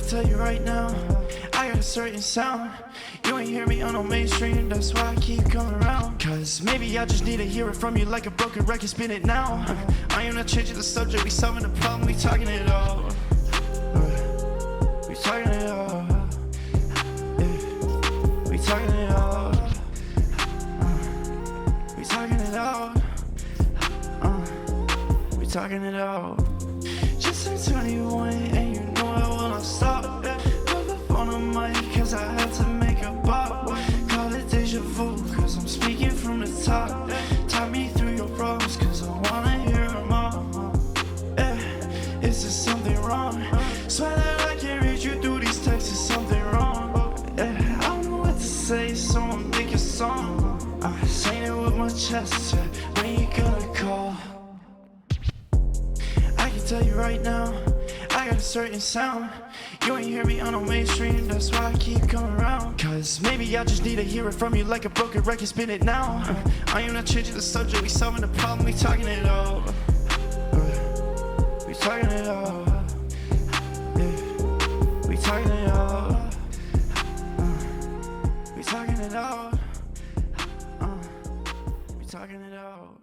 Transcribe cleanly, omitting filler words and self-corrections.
tell you right now, I got a certain sound. You ain't hear me on no mainstream, that's why I keep coming around. Cause maybe I just need to hear it from you like a broken record, spin it now. I am not changing the subject, we solving the problem, we talking it all. We talking it all. Yeah. We talking it all. We talking it out. We talking it out. Just turned 21 and you know I will not stop. Put the phone on mic cause I had to make a bop. Call it deja vu cause I'm speaking from the top. Talk me through your problems cause I wanna hear them all. Is there something wrong? Swear that I can't read you through these texts, is something wrong? I don't know what to say, so I'll make a song. I'm saying it with my chest, when you gonna call? I can tell you right now, I got a certain sound. You ain't hear me on no mainstream, that's why I keep coming around. Cause maybe I just need to hear it from you like a broken record, spin it now. I am not changing the subject, we solving the problem, we talking it all. We talking it all. Yeah. We talking it all. We talking it out. We talking it out.